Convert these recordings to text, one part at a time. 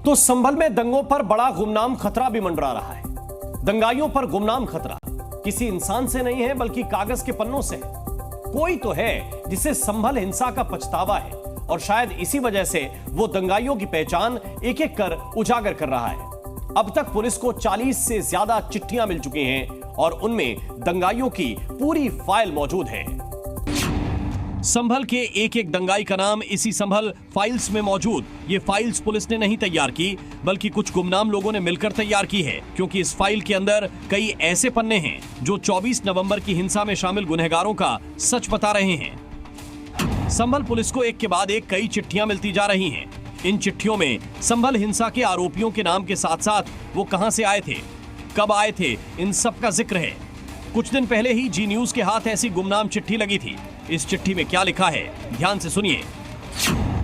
तो संभल में दंगों पर बड़ा गुमनाम खतरा भी मंडरा रहा है। दंगाइयों पर गुमनाम खतरा किसी इंसान से नहीं है बल्कि कागज के पन्नों से है। कोई तो है जिसे संभल हिंसा का पछतावा है और शायद इसी वजह से वो दंगाइयों की पहचान एक एक कर उजागर कर रहा है। अब तक पुलिस को 40 से ज्यादा चिट्ठियां मिल चुकी हैं और उनमें दंगाइयों की पूरी फाइल मौजूद है। संभल के एक एक दंगाई का नाम इसी संभल फाइल्स में मौजूद। ये फाइल्स पुलिस ने नहीं तैयार की बल्कि कुछ गुमनाम लोगों ने मिलकर तैयार की है, क्योंकि इस फाइल के अंदर कई ऐसे पन्ने हैं जो 24 नवंबर की हिंसा में शामिल गुनहगारों का सच बता रहे हैं। संभल पुलिस को एक के बाद एक कई चिट्ठियां मिलती जा रही हैं। इन चिट्ठियों में संभल हिंसा के आरोपियों के नाम के साथ साथ वो कहां से आए थे, कब आए थे, इन सब का जिक्र है। कुछ दिन पहले ही जी न्यूज के हाथ ऐसी गुमनाम चिट्ठी लगी थी। इस चिट्ठी में क्या लिखा है, ध्यान से सुनिए।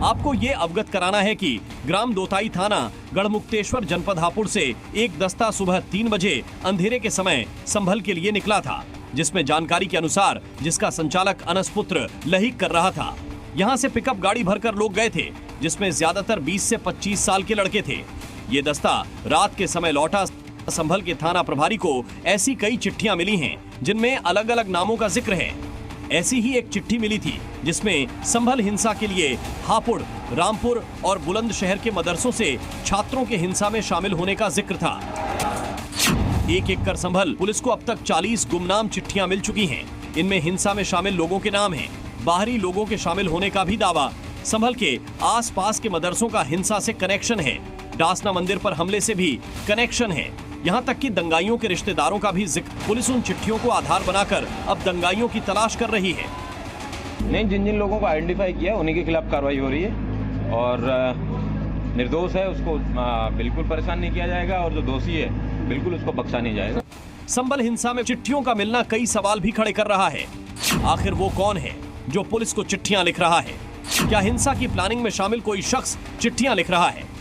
आपको ये अवगत कराना है कि ग्राम दोताई थाना गढ़मुक्तेश्वर जनपद हापुड़ से एक दस्ता सुबह 3 बजे अंधेरे के समय संभल के लिए निकला था, जिसमें जानकारी के अनुसार जिसका संचालक अनसपुत्र लहिक कर रहा था। यहाँ से पिकअप गाड़ी भरकर लोग गए थे, जिसमें ज्यादातर 20 से 25 साल के लड़के थे। ये दस्ता रात के समय लौटा। संभल के थाना प्रभारी को ऐसी कई चिट्ठियां मिली हैं जिनमें अलग अलग नामों का जिक्र है। ऐसी ही एक चिट्ठी मिली थी जिसमें संभल हिंसा के लिए हापुड़, रामपुर और बुलंदशहर के मदरसों से छात्रों के हिंसा में शामिल होने का जिक्र था। एक एक कर संभल पुलिस को अब तक 40 गुमनाम चिट्ठियां मिल चुकी हैं। इनमें हिंसा में शामिल लोगों के नाम हैं। बाहरी लोगों के शामिल होने का भी दावा। संभल के आसपास के मदरसों का हिंसा से कनेक्शन है। डासना मंदिर पर हमले से भी कनेक्शन है। यहाँ तक कि दंगाइयों के रिश्तेदारों का भी जिक्र। पुलिस उन चिट्ठियों को आधार बनाकर अब दंगाइयों की तलाश कर रही है। नहीं, जिन जिन लोगों को आइडेंटिफाई किया उन्हीं के खिलाफ कार्रवाई हो रही है और निर्दोष है उसको बिल्कुल परेशान नहीं किया जाएगा और जो दोषी है बिल्कुल उसको बख्शा नहीं जाएगा। संभल हिंसा में चिट्ठियों का मिलना कई सवाल भी खड़े कर रहा है। आखिर वो कौन है जो पुलिस को चिट्ठियां लिख रहा है? क्या हिंसा की प्लानिंग में शामिल कोई शख्स चिट्ठियां लिख रहा है?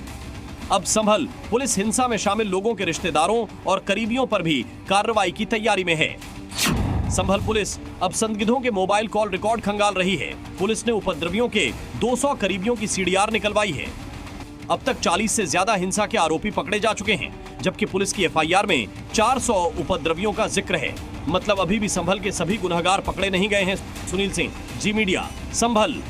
अब संभल पुलिस हिंसा में शामिल लोगों के रिश्तेदारों और करीबियों पर भी कार्रवाई की तैयारी में है। संभल पुलिस अब संदिग्धों के मोबाइल कॉल रिकॉर्ड खंगाल रही है। पुलिस ने उपद्रवियों के 200 करीबियों की सीडीआर निकलवाई है। अब तक 40 से ज्यादा हिंसा के आरोपी पकड़े जा चुके हैं, जबकि पुलिस की एफआईआर में 400 उपद्रवियों का जिक्र है। मतलब अभी भी संभल के सभी गुनहगार पकड़े नहीं गए हैं। सुनील सिंह, जी मीडिया, संभल।